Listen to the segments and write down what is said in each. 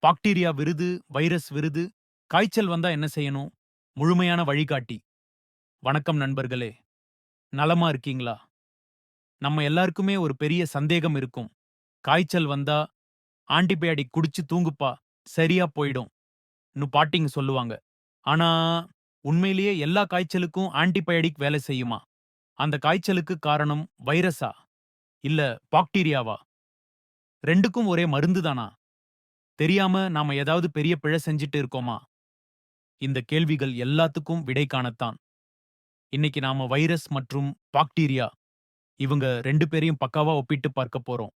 Bacteria விருது, virus விருது, காய்ச்சல் வந்தா என்ன செய்யணும்? முழுமையான வழிகாட்டி. வணக்கம் நண்பர்களே! நலமா இருக்கீங்களா? நம்ம எல்லாருக்குமே ஒரு பெரிய சந்தேகம் இருக்கும். காய்ச்சல் வந்தா ஆன்டிபயாடிக் குடிச்சு தூங்குப்பா, சரியா போயிடும் ன்னு பாட்டிங்க சொல்லுவாங்க. ஆனா, உண்மையிலேயே எல்லா காய்ச்சலுக்கும் ஆன்டிபயாடிக் வேலை செய்யுமா? அந்த காய்ச்சலுக்கு காரணம் வைரஸா? இல்ல பாக்டீரியாவா? 2க்கும் ஒரே மருந்து தானா? தெரியாம நாம ஏதாவது பெரிய பிழை செஞ்சுட்டு இருக்கோமா? இந்த கேள்விகள் எல்லாத்துக்கும் விடை காணத்தான் இன்னைக்கு நாம வைரஸ் மற்றும் பாக்டீரியா இவங்க 2 பேரையும் பக்காவா ஒப்பிட்டு பார்க்க போறோம்.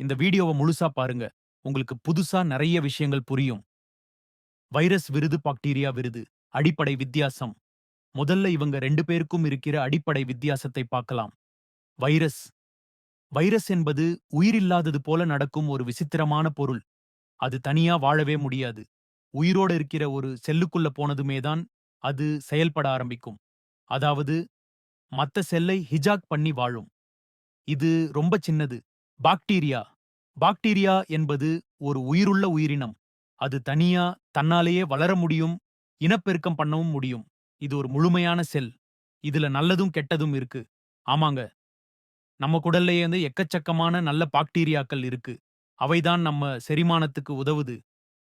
இந்த வீடியோவ முழுசா பாருங்க. உங்களுக்கு புதுசா நெறைய விஷயங்கள் புரியும். வைரஸ் விருது, பாக்டீரியா விருது. அடிப்படை வித்தியாசம். முதல்ல இவங்க 2 பேருக்கும் இருக்கிற அடிப்படை வித்தியாசத்தை பார்க்கலாம். வைரஸ். வைரஸ் என்பது உயிரில்லாதது போல நடக்கும் ஒரு விசித்திரமான பொருள். அது தனியா வாழவே முடியாது. உயிரோட இருக்கிற ஒரு செல்லுக்குள்ள போனதுமே தான் அது செயல்பட ஆரம்பிக்கும். அதாவது மத்த செல்லை ஹிஜாக் பண்ணி வாழும். இது ரொம்ப சின்னது. பாக்டீரியா. பாக்டீரியா என்பது ஒரு உயிருள்ள உயிரினம். அது தனியா தன்னாலேயே வளர முடியும், இனப்பெருக்கம் பண்ணவும் முடியும். இது ஒரு முழுமையான செல். இதுல நல்லதும் கெட்டதும் இருக்கு. ஆமாங்க, நம்ம குடல்லயே எக்கச்சக்கமான நல்ல பாக்டீரியாக்கள் இருக்கு. அவைதான் நம்ம செரிமானத்துக்கு உதவுது.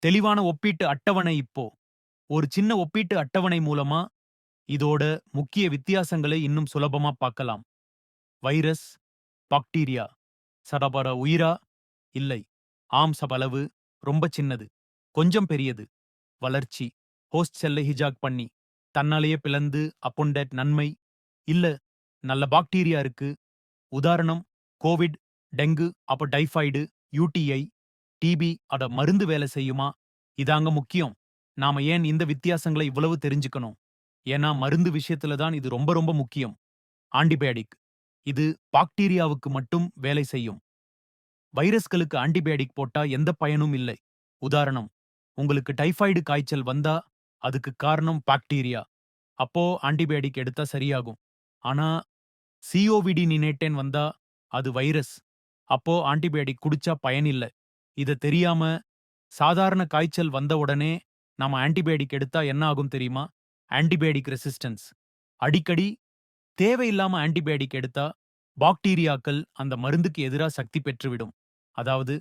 தெளிவான ஒப்பீட்டு அட்டவணை இப்போ. ஒரு சின்ன ஒப்பீட்டு அட்டவணை மூலமா இதோட முக்கிய வித்தியாசங்களை இன்னும் சுலபமா பார்க்கலாம். Virus, bacteria. சடபட உயிரா? இல்லை. ஆம் சபளவு ரொம்ப சின்னது. கொஞ்சம் பெரியது. வளர்ச்சி. ஹோஸ்ட் செல்லை ஹிஜாக் பண்ணி, தன்னாலேயே பிளந்து அப்புண்டட் நன்மை. இல்ல, நல்ல பாக்டீரியா இருக்கு. உதாரணம் கோவிட், டெங்கு, அப்ப டைபாய்டு, யூடிஐ, டிபி அட மருந்து வேலை செய்யுமா? இதாங்க முக்கியம். நாம ஏன் இந்த வித்தியாசங்களை இவ்வளவு தெரிஞ்சுக்கணும்? ஏன்னா மருந்து விஷயத்துல தான் இது ரொம்ப ரொம்ப முக்கியம். ஆன்டிபயாடிக். இது பாக்டீரியாவுக்கு மட்டும் வேலை செய்யும். வைரஸ்களுக்கு ஆன்டிபயாடிக் போட்டா எந்த பயனும் இல்லை. உதாரணம், உங்களுக்கு டைபாய்டு காய்ச்சல் வந்தா அதுக்கு காரணம் பாக்டீரியா. அப்போ ஆன்டிபயாடிக் எடுத்தா சரியாகும். ஆனா சிஓவிடி நினேட்டேன் வந்தா அது வைரஸ். அப்போ ஆன்டிபயாடிக் குடிச்சா பயனில்ல. இத தெரியாம சாதாரண காய்ச்சல் வந்த உடனே நாம ஆன்டிபயாடிக் எடுத்தா என்ன ஆகும் தெரியுமா? Antibiotic resistance. அடிக்கடி தேவையில்லாம ஆன்டிபயாடிக் எடுத்தா பாக்டீரியாக்கள் அந்த மருந்துக்கு எதிரா சக்தி பெற்றுவிடும். அதாவது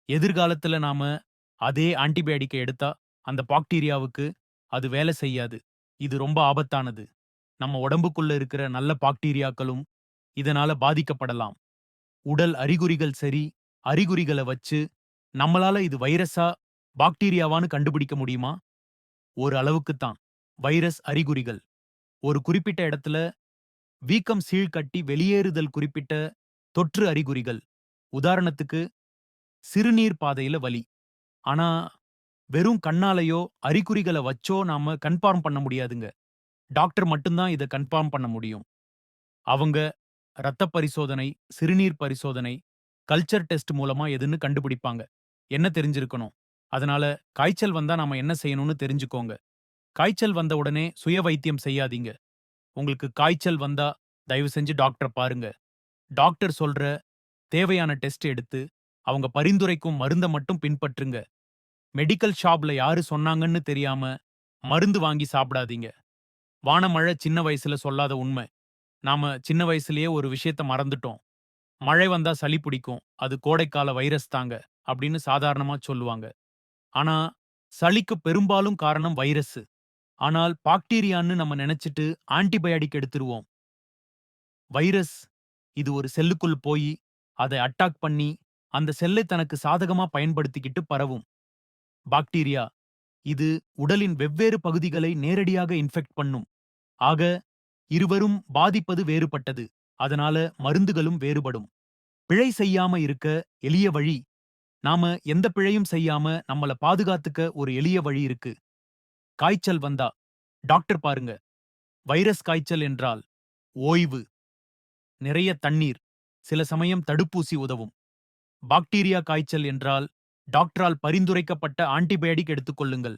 எதிர்காலத்துல நாம அதே ஆன்டிபயாடிக்க எடுத்தா அந்த பாக்டீரியாவுக்கு அது வேலை செய்யாது. இது ரொம்ப ஆபத்தானது. நம்ம உடம்புக்குள்ள இருக்கிற நல்ல பாக்டீரியாக்களும் இதனால பாதிக்கப்படலாம். உடல் அறிகுறிகள் சரி, அறிகுறிகள வச்சு நம்மளால இது வைரஸா, பாக்டீரியாவான்னு கண்டுபிடிக்க முடியுமா? ஒரு அளவுக்கு தான். வைரஸ் அறிகுறிகள். ஒரு குறிப்பிட்ட இடத்துல வீக்கம் சீழ்கட்டி வெளியேறுதல் குறிப்பிட்ட தொற்று அறிகுறிகள். உதாரணத்துக்கு சிறுநீர் பாதையில வலி. ஆனா வெறும் கண்ணாலயோ, அறிகுறிகள வச்சோ நாம கன்ஃபார்ம் பண்ண முடியாதுங்க. டாக்டர் மட்டும் தான் இத கன்ஃபார்ம் பண்ண முடியும். அவங்க ரத்த பரிசோதனை, சிறுநீர் பரிசோதனை, கல்ச்சர் டெஸ்ட் மூலமா எதுன்னு கண்டுபிடிப்பாங்க. என்ன தெரிஞ்சிருக்கணும்? அதனால காய்ச்சல் வந்தா நாம என்ன செய்யணும்னு தெரிஞ்சுக்கோங்க. காய்ச்சல் வந்த உடனே சுய வைத்தியம் செய்யாதீங்க. உங்களுக்கு காய்ச்சல் வந்தா தயவு செஞ்சு டாக்டர பாருங்க. டாக்டர் சொல்ற தேவையான டெஸ்ட் எடுத்து, அவங்க பரிந்துரைக்கும் மருந்த மட்டும் பின்பற்றுங்க. மெடிக்கல் ஷாப்ல யாரு சொன்னாங்கன்னு தெரியாம மருந்து வாங்கி சாப்பிடாதீங்க. வானமழை சின்ன வயசுல சொல்லாத உண்மை. நாம சின்ன வயசுலயே ஒரு விஷயத்த மறந்துட்டோம். மழை வந்தா சளி பிடிக்கும். அது கோடைக்கால வைரஸ் தாங்க அப்படின்னு சாதாரணமா சொல்லுவாங்க. ஆனா சளிக்கு பெரும்பாலும் காரணம் வைரஸ். ஆனால் பாக்டீரியான்னு நம்ம நினைச்சிட்டு ஆன்டிபயாடிக் எடுத்துருவோம். வைரஸ் இது ஒரு செல்லுக்குள் போய் அதை அட்டாக் பண்ணி அந்த செல்லை தனக்கு சாதகமா பயன்படுத்திக்கிட்டு பரவும். பாக்டீரியா இது உடலின் வெவ்வேறு பகுதிகளை நேரடியாக இன்ஃபெக்ட் பண்ணும். ஆக இருவரும் பாதிப்பது வேறுபட்டது. அதனால மருந்துகளும் வேறுபடும். பிழை செய்யாம இருக்க எளிய வழி. நாம எந்த பிழையும் செய்யாம நம்மள பாதுகாத்துக்க ஒரு எளிய வழி இருக்கு. காய்ச்சல் வந்தா டாக்டர் பாருங்க. வைரஸ் காய்ச்சல் என்றால் ஓய்வு, நிறைய தண்ணீர், சில சமயம் தடுப்பூசி உதவும். பாக்டீரியா காய்ச்சல் என்றால் டாக்டரால் பரிந்துரைக்கப்பட்ட ஆன்டிபயாடிக் எடுத்துக்கொள்ளுங்கள்.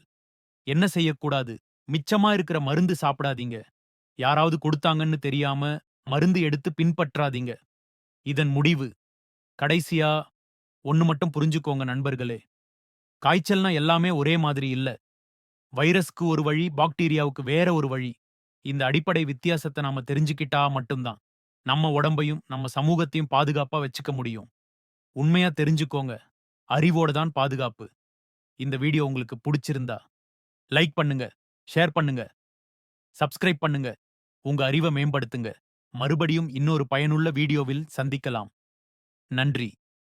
என்ன செய்யக்கூடாது? மிச்சமா இருக்கிற மருந்து சாப்பிடாதீங்க. யாராவது கொடுத்தாங்கன்னு தெரியாம மருந்து எடுத்து பின்பற்றாதீங்க. இதன் முடிவு கடைசியா ஒண்ணு மட்டும் புரிஞ்சுக்கோங்க நண்பர்களே. காய்ச்சல்னா எல்லாமே ஒரே மாதிரி இல்ல. வைரஸ்க்கு ஒரு வழி, பாக்டீரியாவுக்கு வேற ஒரு வழி. இந்த அடிப்படை வித்தியாசத்த நாம தெரிஞ்சுக்கிட்டா மட்டும் தான், நம்ம உடம்பையும், நம்ம சமூகத்தையும் பாதுகாப்பா வச்சுக்க முடியும். உண்மையா தெரிஞ்சுக்கோங்க. அறிவோட தான் பாதுகாப்பு. இந்த வீடியோ உங்களுக்கு புடிச்சிருந்தா, லைக் பண்ணுங்க, ஷேர் பண்ணுங்க, சப்ஸ்கிரைப் பண்ணுங்க. உங்க அறிவ மேம்படுத்துங்க. மறுபடியும் இன்னொரு பயனுள்ள வீடியோவில் சந்திக்கலாம். நன்றி.